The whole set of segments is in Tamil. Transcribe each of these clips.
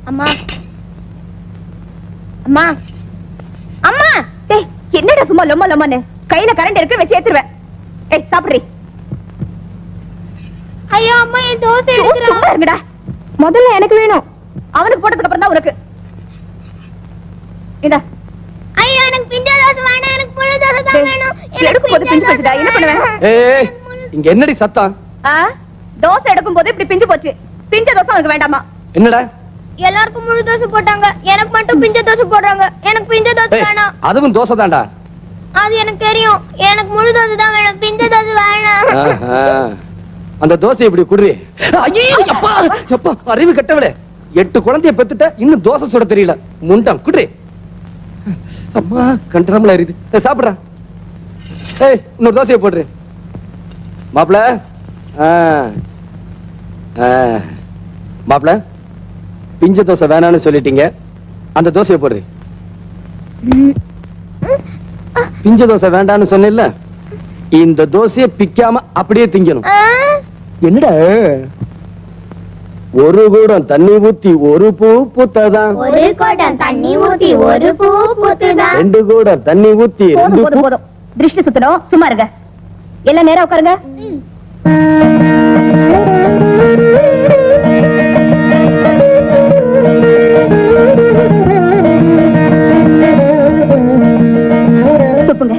அம்மா அம்மா அம்மா டேய் என்னடா சும்மா லொம்மா லொம்மான்னு கையில கரண்ட் இருக்கு வச்சு ஏத்துறேன். ஏய் சாப்பிடுறீ. ஐயோ அம்மா என் தோசை எடுத்துறா. சும்மா இருங்கடா. முதல்ல எனக்கு வேணும். அவனுக்கு போட்டதுக்கு அப்புறம் தான் உனக்கு. இந்தா. ஐயோ எனக்கு பிஞ்ச தோசை வேணும். எனக்கு புழு தோசை தான் வேணும். எடுக்கும் போது பிஞ்சு போச்சுடா. என்ன பண்ணுவேன்? ஏய் இங்க என்னடி சத்தம்? தோசை எடுக்கும் போது இப்படி பிஞ்சு போச்சு. பிஞ்ச தோசை உனக்கு வேண்டாமா? என்னடா? எல்லாருக்கும் முழு தோசை போட்டாங்க. எனக்கு மட்டும் பிஞ்ச தோசை போடுறாங்க. எனக்கு பிஞ்ச தோசை வேணாம். அதுவும் தோசை தான்டா. அது எனக்கு தெரியும். எனக்கு முழு தோசை தான் வேணும். பிஞ்ச தோசை வேணாம். அந்த தோசை இப்படி குடுறி. ஐயோ அப்பா அப்பா அறிவு கட்டவளே. 8 குழந்தைய பெத்துட்ட இன்னும் தோசை சுட தெரியல. முண்டம் குடுறி. அம்மா கண்டறமல எரியுது. சாப்பிடுறா. ஏய் இன்னொரு தோசையை போடுறே. மாப்ள மாப்ள பிஞ்ச தோசை வேணான்னு சொல்லிட்டீங்க. அந்த தோசையை போடுறே. பிஞ்ச தோசை வேண்டான்னு சொன்னில்ல, இந்த தோசையை பிக்காம அப்படியே திங்கணும். என்னடா ஒரு கூடம் தண்ணி ஊத்தி ஒரு பூ பூத்ததான். ஒரு குடம் தண்ணி ஊத்தி ஒரு பூ பூத்துதான். 2 கூடம் தண்ணி ஊத்தி போதும். திருஷ்டி சுத்தணும். சும்மா இருங்க. எல்லாம் நேரா உட்காருங்க. துப்புங்க.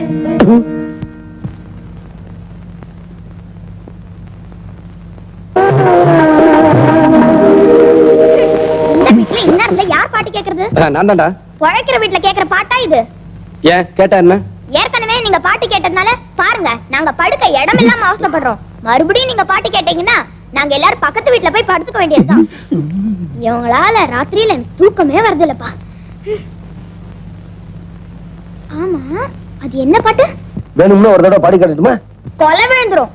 யார் பாட்டு கேக்குறது? நான் தான்டா. உழைக்கிற வீட்டுல கேக்குற பாட்டா இது? ஏன் கேட்டா என்ன? ஏற்கனவே நீங்க பாட்டு கேட்டதுனால பாருங்க நாங்க படுக்க இடம் இல்லாம அவசரப்படுறோம். மறுபடியும் நீங்க பாட்டு கேட்டீங்கன்னா நாங்க எல்லாரும் பக்கத்து வீட்டுல போய் படுத்துக்க வேண்டியதுதான். இவங்களால ராத்திரியில எனக்கு தூக்கமே வருது இல்லப்பா. ஆமா அது என்ன பாட்டு? வேணும்னா ஒரு தடவை பாடி காட்டட்டுமா? கொலை விழுந்துரும்.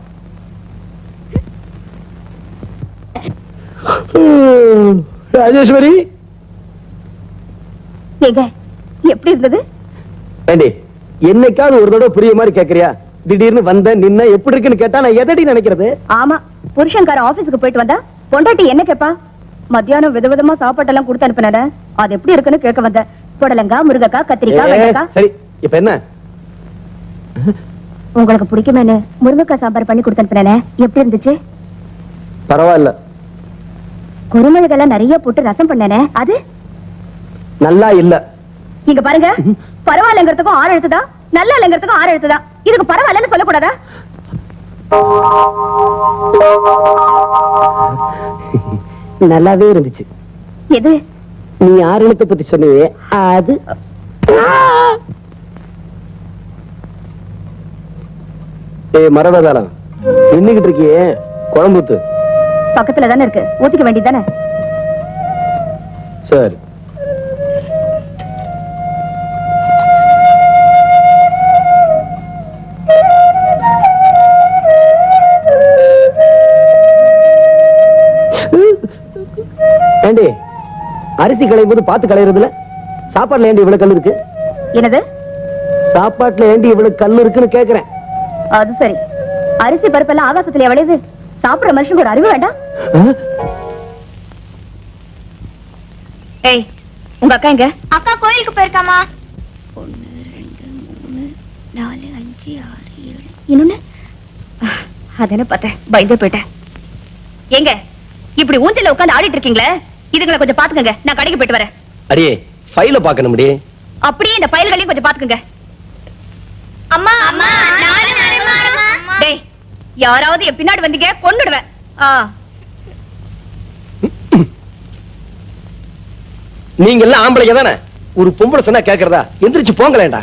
ராஜேஸ்வரி ஏங்க எப்படி இருந்தது? ஏண்டி என்னைக்காவது ஒரு தடவை புரிய மாதிரி கேக்குறியா? திடீர்னு வந்த நின்ன எப்படி இருக்குன்னு கேட்டா நான் எதடி நினைக்கிறது? ஆமா புருஷன்காரன் ஆபீஸ்க்கு போயிட்டு வந்தா பொண்டாட்டி என்ன கேப்பா? மத்தியானம் விதவிதமா சாப்பாட்டெல்லாம் கொடுத்து அனுப்பினானே அது எப்படி இருக்குன்னு கேட்க வந்த. புடலங்காய், முருங்கக்காய், கத்திரிக்காய், வெண்டைக்காய். சரி இப்ப என்ன? உங்களுக்கு பிடிக்குமேனு முருங்கக்காய் சாம்பார் பண்ணி கொடுத்து அனுப்பினானே எப்படி இருந்துச்சு? பரவாயில்ல. குருமிளகெல்லாம் நிறைய போட்டு ரசம் பண்ணனே அது நல்லா இல்ல. இங்க பாருங்க, பரவாயில்லங்கிறதுக்கும் 6 எழுத்துதான், நல்லா இல்லங்கிறதுக்கும் 6 எழுத்துதான். இதுக்கு பரவாயில்லன்னு சொல்லக்கூடாதா? நல்லாவே இருந்துச்சு. எது? நீ 6 எழுத்தை பத்தி சொன்னியே அது. மரபதாளம் நின்னுகிட்டு இருக்கியே குழம்புத்து பக்கத்துல தானே இருக்கு, ஊத்திக்க வேண்டியதானே? சரி. ஏண்டி அரிசி களையும் போது பார்த்து களையறதுல சாப்பாட்டுல ஏண்டி இவ்வளவு கல் இருக்கு? என்னது? சாப்பாட்டுல ஏண்டி இவ்வளவு கல் இருக்குன்னு கேக்குறேன். அது சரி, அரிசி பருப்பெல்லாம் ஆகாசத்துல விளையுது. சாப்பிடுற மனுஷனுக்கு ஒரு அறிவு வேண்டாம்? ஏய் உங்க அக்கா எங்க? அக்கா கோயிலுக்கு போயிருக்காமா. 1 2 3 4 5 6 7 இன்னொன்னு அதென்ன பார்த்தேன், பயந்தே போயிட்டேன். எங்க இப்படி ஊஞ்சல்ல உட்கார்ந்து ஆடிட்டு இருக்கீங்களே, இதுங்களை கொஞ்சம் பாத்துக்கங்க. நான் கடைக்கு போயிட்டு வரேன். அடியே ஃபைல பார்க்கணும் முடியே. அப்படியே இந்த ஃபைல்களையும் கொஞ்சம் பாத்துக்கங்க. அம்மா அம்மா டேய் யாராவது என் பின்னாடி வந்தீங்க கொன்னுடுவேன். நீங்க எல்லாம் ஆம்பளைங்க தானே, ஒரு பொம்பளை சொன்னா கேக்குறதா? எந்திரிச்சு போங்களேண்டா.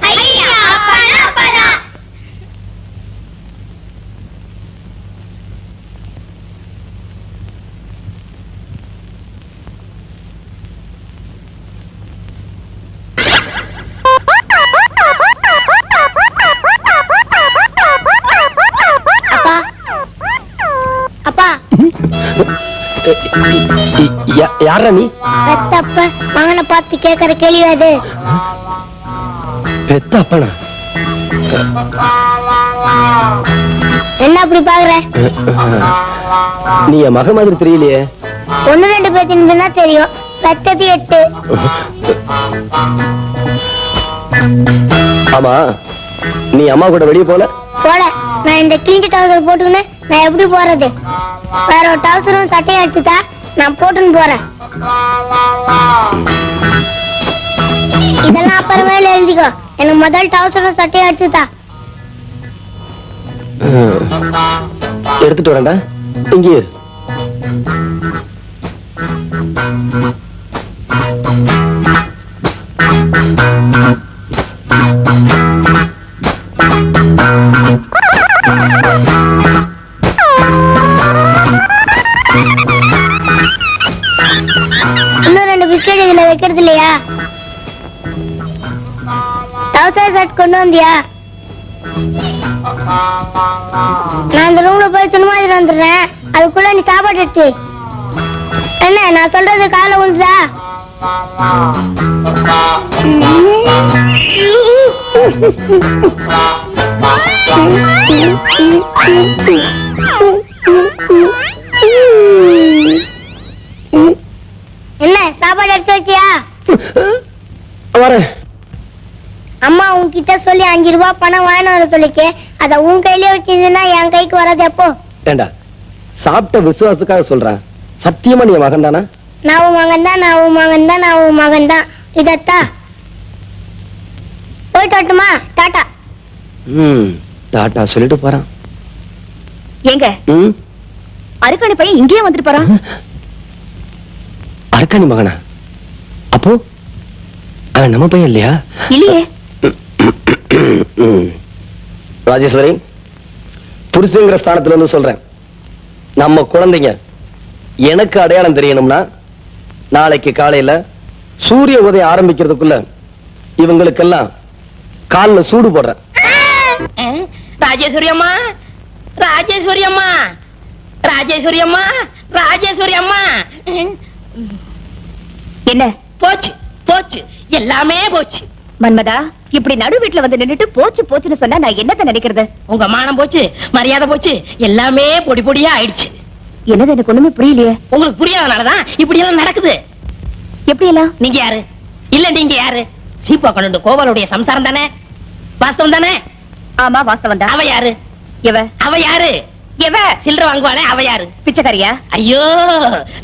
யாரா நீ? பெத்தப்ப மகனை பார்த்து கேட்கிற கேள்வி அது. பெத்தப்பனா? என்ன அப்படி பாக்குற? நீ என் மக மாதிரி தெரியலையே. 1 2 பேத்தின்னு தெரியும். பெத்தது 8. ஆமா, நீ அம்மா கூட வெளியே போல? போல. நான் இந்த கிழிஞ்ச டவுசர் போட்டுக்கின்னு நான் எப்படி போறது? வேற ஒரு டவுசரும் சட்டையும் எடுத்துட்டா நான் போட்டுன்னு போறேன். இதெல்லாம் அப்புறமேல எழுதிக்கோ. எனக்கு முதல் டவுசரும் சட்டையும் எடுத்துட்டா. எடுத்துட்டு வரேன்டா, இங்கே இரு. இன்னும் 2 பிஸ்கெட் இதுல வைக்கிறது இல்லையா? டவுசர் ஷர்ட் கொண்டு வந்தியா? நான் அந்த ரூம்ல போய் சும்மா வந்துடுறேன். அதுக்குள்ள நீ சாப்பாடு எடுத்து. என்ன நான் சொல்றது காலை விழுந்தா? என்ன சாப்பாடு எடுத்து வச்சியா? வரேன். அம்மா உன்கிட்ட சொல்லி 5 ரூபாய் பணம் வாங்கின வர சொல்லிச்சு. அத உன் கையிலே வச்சிருந்தா என் கைக்கு வராது. எப்போ? ஏண்டா, சாப்பிட்ட விசுவாசத்துக்காக சொல்றேன். சத்தியமா நீ மகன் தானா? நான் உன் மகன் தான், நான் உன் மகன் தான், நான் உன் மகன் தான். இதத்தா போயிட்டு வரட்டுமா? டாட்டா. டாட்டா சொல்லிட்டு போறான். ஏங்க, அருக்காணி பையன் இங்கேயே வந்துட்டு போறான். அருக்காணி மகனா? அப்போ அவன் நம்ம பையன் இல்லையா? இல்லையே. ராஜேஸ்வரி, புருஷங்கிற ஸ்தானத்துல இருந்து சொல்றேன். நம்ம குழந்தைங்க எனக்கு அடையாளம் தெரியணும்னா நாளைக்கு காலையில சூரிய உதயம் ஆரம்பிக்கிறதுக்குள்ள இவங்களுக்கெல்லாம் கால்ல சூடு போடுறேன். ராஜேஸ்வரி அம்மா, ராஜேஸ்வரி அம்மா, ராஜேஸ்வரி அம்மா, ராஜேஸ்வரி அம்மா. என்ன போச்சு போச்சு, எல்லாமே போச்சு. மன்மதா, இப்படி நடு வீட்டுல வந்து நின்னுட்டு போச்சு போச்சுன்னு சொன்னா நான் என்னத்த நினைக்கிறது? உங்க மானம் போச்சு, மரியாதை போச்சு, எல்லாமே பொடி பொடியா ஆயிடுச்சு. என்னது எனக்கு ஒண்ணுமே புரியலையே. உங்களுக்கு புரியாதனாலதான் இப்படி எல்லாம் நடக்குது. எப்படி எல்லாம்? நீங்க யாரு? இல்ல நீங்க யாரு? சீப்பா கொண்டு கோபாலுடைய சம்சாரம் தானே? வாஸ்தவம் தானே? ஆமா வாஸ்தவம் தான். அவ யாரு? எவ? அவ யாரு? எவ? சில்லற வாங்குவாளே அவ யாரு? பிச்சைக்காரியா? ஐயோ,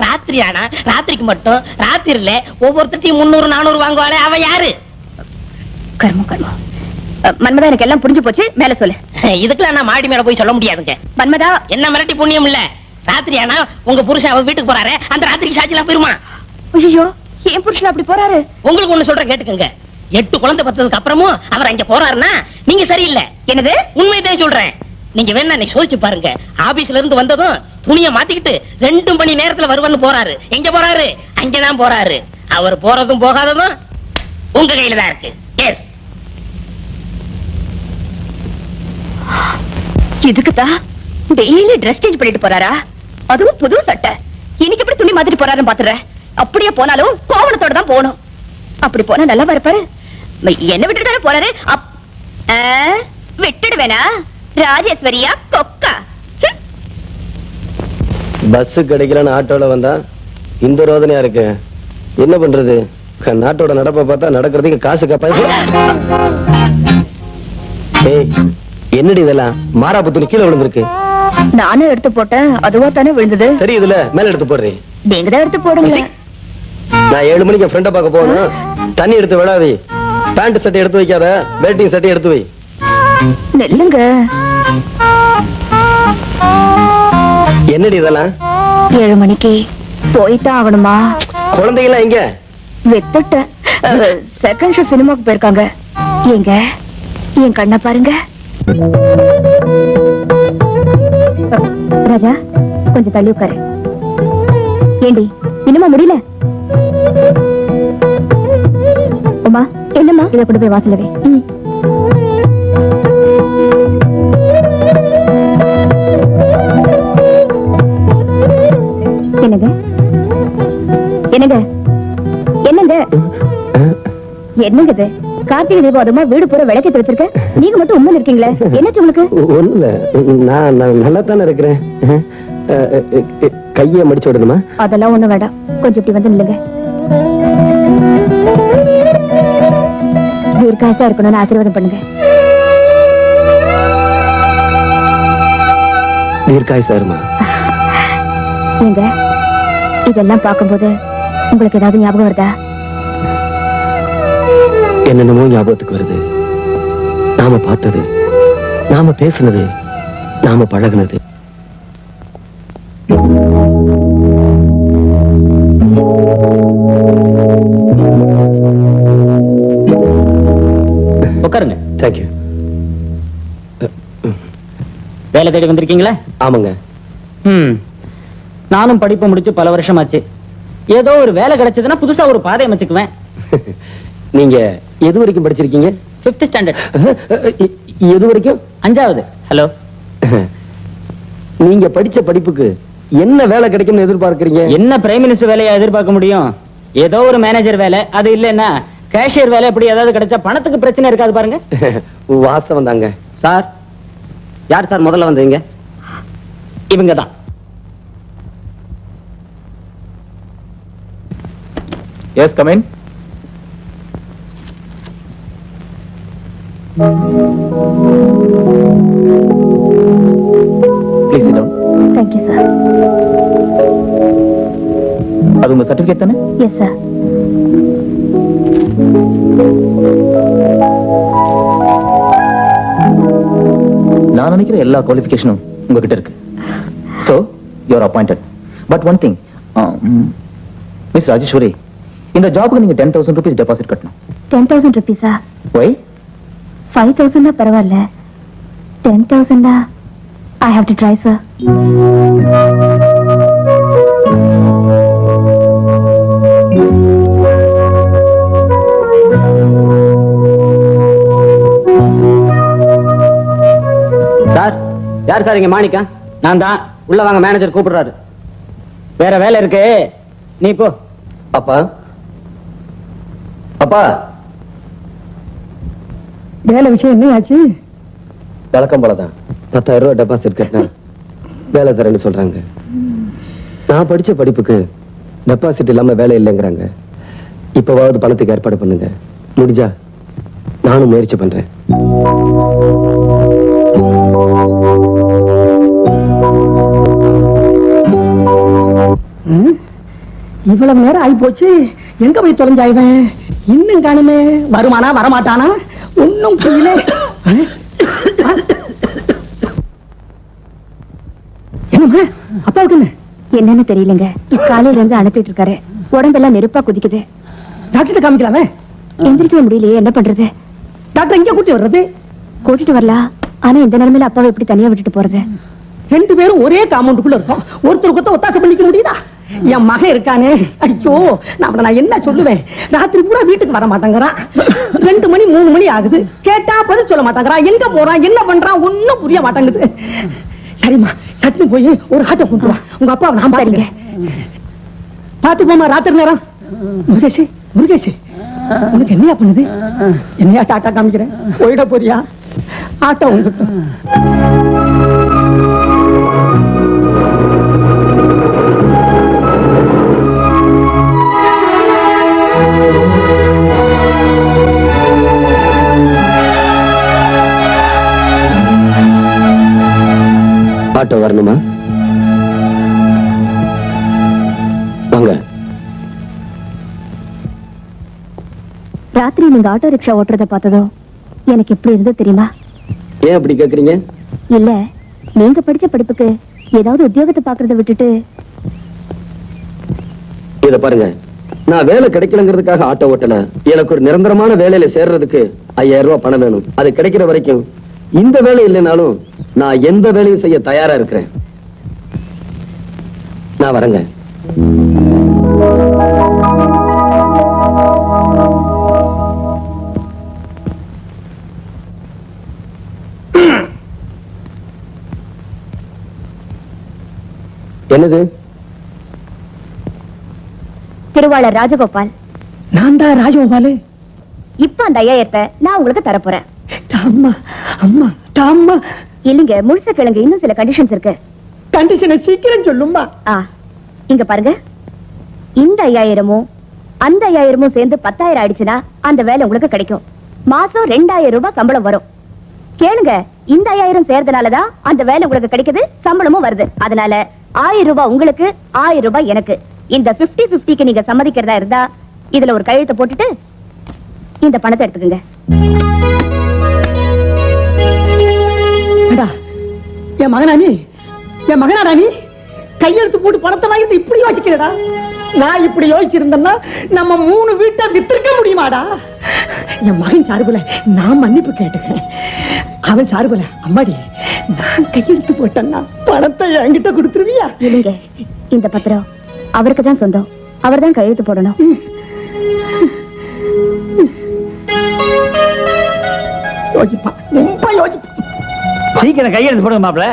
ராத்திரி ஆனா ராத்திரிக்கு மட்டும் ராத்திரில ஒவ்வொருத்தையும் 300 400 வாங்குவாளே அவ யாரு? கர்மம் கர்மம். மன்மதா, எனக்கு எல்லாம் புரிஞ்சு போச்சு. மேல சொல்லு. இதுக்கெல்லாம் நான் மாடி மேல போய் சொல்ல முடியாதுங்க. மன்மதா, என்ன மிரட்டி புண்ணியம் இல்ல. ராத்திரி ஆனா உங்க புருஷன் அவ வீட்டுக்கு போறாரு, அந்த ராத்திரிக்கு சாட்சி எல்லாம் போயிருமா? ஐயோ, என் புருஷன் அப்படி போறாரு? உங்களுக்கு ஒண்ணு சொல்றேன் கேட்டுக்கங்க. 8 குழந்தை பத்ததுக்கு அப்புறமும் அவர் அங்க போறாருன்னா நீங்க சரியில்லை. என்னது? உண்மைதான் சொல்றேன். நீங்க வேணா நீ சோதிச்சு பாருங்க. ஆபீஸ்ல இருந்து வந்ததும் துணியை மாத்திக்கிட்டு 2 மணி நேரத்துல வருவன்னு போறாரு. எங்க போறாரு? அங்கதான் போறாரு. அவர் போறதும் போகாததும் உங்க கையில தான் இருக்கு. எஸ். இதுக்குதான் டெய்லி ட்ரெஸ் சேஞ்ச் பண்ணிட்டு போறாரா? அதுவும் புது சட்டை. இன்னைக்கு எப்படி துணி மாத்திட்டு போறாருன்னு பாத்துறேன். அப்படியே போனாலும் கோவணத்தோட தான் போகணும். அப்படி போனா நல்லா இருப்பாரு. என்ன விட்டுட்டு போறாரு? விட்டுடுவேனா? ராஜேஸ்வரியா கொக்கா? பஸ் கிடைக்கலன்னு ஆட்டோல வந்தா இந்த ரோதனையா இருக்கு. என்ன பண்றது? நாட்டோட நடப்ப பார்த்தா நடக்கிறதுக்கு காசு கப்பாய். என்னடி இதெல்லாம்? மாறாப்பு துணி கீழே விழுந்திருக்கு. நானும் எடுத்து போட்டேன், அதுவா தானே விழுந்தது. சரி, இதுல மேல எடுத்து போடுறேன். நீங்க தான் எடுத்து போடுங்க. நான் 7 மணிக்கு ஃப்ரெண்ட பார்க்க போகணும். தண்ணி எடுத்து விடாதே. பேண்ட் சட்டை எடுத்து வைக்காத, வேட்டிங் சட்டை எடுத்து வை. நெல்லுங்க. என்னடி இதெல்லாம்? 7 மணிக்கு போயிட்டா ஆகணுமா? குழந்தைகள்லாம் எங்க? வெத்துட்ட. செகண்ட் ஷோ சினிமாக்கு போயிருக்காங்க. எங்க என் கண்ணை பாருங்க. ராஜா, கொஞ்சம் தள்ளி உட்காரு. ஏண்டி, இன்னுமா முடியல? உமா, என்னம்மா? இதை கொண்டு போய் வாசலவே. என்னங்க என்னங்க என்னங்க என்னங்க இது? கார்த்திகை தீபம் அதுமா வீடு பூரா விளக்கேத்தி வச்சிருக்க. நீங்க மட்டும் உண்மையில இருக்கீங்களே, என்னாச்சு உங்களுக்கு? ஒண்ணுல, நான் நல்லா தானே இருக்கிறேன். கைய மடிச்சு விடணுமா? அதெல்லாம் ஒண்ணு வேண்டாம். கொஞ்சம் இப்படி வந்து நில்லுங்க. தீர்க்காசா இருக்கணும்னு ஆசீர்வாதம் பண்ணுங்க. தீர்க்காய் சாருமா. நீங்க இதெல்லாம் பார்க்கும்போது உங்களுக்கு ஏதாவது ஞாபகம் வருதா? என்னென்னமோ ஞாபகத்துக்கு வருது. நாம பார்த்தது, நாம பேசுனது, நாம பழகுனது. உட்காருங்க. தேங்க்யூ. வேலை தேடி வந்திருக்கீங்களா? ஆமாங்க. நானும் படிப்பு முடிச்சு பல வருஷம் ஆச்சு. ஏதோ ஒரு வேலை கிடைச்சதுன்னா புதுசா ஒரு பாதை அமைச்சுக்குவேன். நீங்க எது வரைக்கும் படிச்சிருக்கீங்க? 5th standard. எது வரைக்கும்? 5வது. ஹலோ. நீங்க படிச்ச படிப்புக்கு என்ன வேலை கிடைக்கும்னு எதிர்பார்க்கறீங்க? என்ன பிரைம் மினிஸ்டர் வேலையை எதிர்பார்க்க முடியும்? ஏதோ ஒரு மேனேஜர் வேலை, அது இல்லைன்னா கேஷியர் வேலை, எப்படி ஏதாவது கிடைச்சா பணத்துக்கு பிரச்சனை இருக்காது பாருங்க. வாஸ்தவம் தாங்க. சார், யார் சார் முதல்ல வந்தீங்க? இவங்க தான். Yes, come in. Please sit down. Thank you sir. அது உங்க சர்டிபிகேட் தானே? Yes sir. நான் நினைக்கிற எல்லா குவாலிஃபிகேஷனும் உங்ககிட்ட இருக்கு. So, you are appointed. But one thing, Miss Rajeshwari, இந்த ஜாபுக்கு நீங்க 10,000 rupees deposit கட்டணும். 10,000 rupees. Why? 5,000 பரவாயில்ல. 10,000 I have to try, sir. Sir, யார் சார் இங்க மாணிக்கா? நான் தான். உள்ள வாங்க, மேனேஜர் கூப்பிடுறாரு. வேற வேலை இருக்கு, நீ போ. அப்பா, அப்பா, வேலை விஷயம் என்ன ஆச்சு? வழக்கம் போலதான் 10,000 ரூபாய் டெபாசிட் கட்டினா வேலை தரேன்னு சொல்றாங்க. நான் படிச்ச படிப்புக்கு டெபாசிட் இல்லாம வேலை இல்லைங்கிறாங்க. இப்பவாவது பணத்துக்கு ஏற்பாடு பண்ணுங்க. முடிஞ்சா நானும் முயற்சி பண்றேன். இவ்வளவு நேரம் ஆகி போச்சு. எங்க போய் தொலைஞ்சாய்வன்? இன்னும் காணுமே. வருமானா வரமாட்டானா ஒன்னும் புரியல. என்னம்மா அப்பாவுக்கு என்ன? என்னன்னு தெரியலங்க. காலையில இருந்து அனுப்பிட்டு இருக்காரு. உடம்பெல்லாம் நெருப்பா குதிக்குது. டாக்டர் காமிக்கலாமே. எந்திரிக்கவே முடியலையே, என்ன பண்றது? டாக்டர் இங்க கூட்டி வர்றது? கூட்டிட்டு வரலாம். ஆனா இந்த நிலைமையில அப்பாவை எப்படி தனியா விட்டுட்டு போறது? 2 பேரும் ஒரே காம்பவுண்டுக்குள்ள இருக்கோம். ஒருத்தருக்கு ஒத்தாசை பண்ணிக்க முடியுதா? என் மகன் இருக்கானே, ஐயோ, நான் என்ன சொல்லுவேன்? ராத்திரி பூரா வீட்டுக்கு வர மாட்டேங்கிறான். 2 மணி 3 மணி ஆகுது. கேட்டா பதில் சொல்ல மாட்டேங்கிறான். எங்க போறான், என்ன பண்றான், ஒன்னும் புரிய மாட்டேங்குது. சரிம்மா, சட்னு போய் ஒரு ஆட்டோ கொண்டு வா. உங்க அப்பா நான் பாருங்க. பாத்து போமா, ராத்திரி நேரம். முருகேஷ், முருகேஷ், உனக்கு என்னையா பண்ணுது? என்னையா டாட்டா காமிக்கிறேன்? போயிட போறியா? ஆட்டோ வந்துட்டோம். ஆட்டோ வரணுமா? வாங்க. ராத்திரி நீங்க ஆட்டோ ரிக்ஷா ஓட்டுறத பார்த்ததோ எனக்கு எப்படி இருந்தது தெரியுமா? ஏன் அப்படி கேக்குறீங்க? இல்ல, நீங்க படிச்ச படிப்புக்கு ஏதாவது உத்தியோகத்தை பாக்குறத விட்டுட்டு. இத பாருங்க, நான் வேலை கிடைக்கலங்கிறதுக்காக ஆட்டோ ஓட்டல. எனக்கு ஒரு நிரந்தரமான வேலையில சேர்றதுக்கு 5,000 ரூபாய் பணம் வேணும். அது கிடைக்கிற வரைக்கும் இந்த வேலை இல்லைனாலும் நான் எந்த வேலையும் செய்ய தயாரா இருக்கிறேன். நான் வரேங்க. என்னது? திருவாளர் ராஜகோபால். நான் தான் ராஜகோபாலு. இப்ப அந்த 5,000 நான் உங்களுக்கு தரப்போறேன். அம்மா அம்மா அம்மா, இல்லைங்க, முழுசா கேளுங்க. இன்னும் சில கண்டிஷன்ஸ் இருக்கு. கண்டிஷனை சீக்கிரம் சொல்லுமா. இங்க பாருங்க, இந்த 5,000 அந்த 5000 சேர்ந்து 10,000 ஆயிடுச்சுன்னா அந்த வேலை உங்களுக்கு கிடைக்கும். மாசம் 2000 ரூபாய் சம்பளம் வரும். கேளுங்க, இந்த 5000 சேர்றதுனாலதான் அந்த வேலை உங்களுக்கு கிடைக்குது, சம்பளமும் வருது. அதனால 1000 ரூபாய் உங்களுக்கு, 1000 ரூபாய் எனக்கு. இந்த 50-50க்கு நீங்க சம்மதிக்கிறதா இருந்தா இதுல ஒரு கையெழுத்து போட்டுட்டு இந்த பணத்தை எடுத்துக்கங்க. என் மகனானி, என் மகனானி கையெழுத்து போட்டு பணத்தை வாங்கிட்டு இப்படி யோசிக்கிறடா. நான் இப்படி யோசிச்சிருந்தேன்னா நம்ம 3 வீட்டை வித்திருக்க முடியுமாடா? என் மகன் சார்புல நான் மன்னிப்பு கேட்டுக்கிறேன். அவன் சார்புல அம்மாடி நான் கையெழுத்து போட்டேன்னா பணத்தை என்கிட்ட கொடுத்துருவியா? இல்லைங்க, இந்த பத்திரம் அவருக்கு தான் சொந்தம். அவர் தான் கையெழுத்து போடணும். யோசிப்பா, ரொம்ப யோசிப்பா. சீக்கிரம் கையெழுத்து போடுங்க மாப்பிள்ள.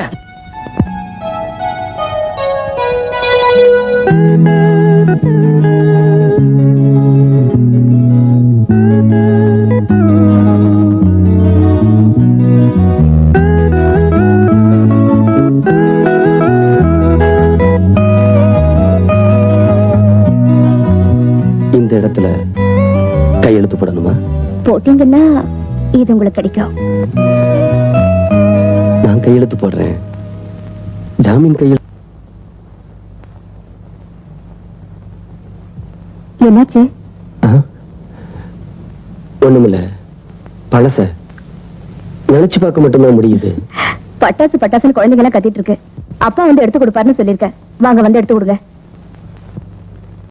இந்த இடத்துல கையெழுத்து போடணுமா? போட்டீங்கன்னா இது உங்களுக்கு கிடைக்கும். நான் கையெழுத்து போடுறேன். ஜாமீன் கையெழுத்து. என்னாச்சு? ஒண்ணுமில்ல, பழச நினைச்சு பார்க்க மட்டும்தான் முடியுது. பட்டாசு பட்டாசுன்னு குழந்தைங்க எல்லாம் கத்திட்டு இருக்கு. அப்பா வந்து எடுத்து கொடுப்பாருன்னு சொல்லிருக்க. வாங்க வந்து எடுத்து கொடுங்க.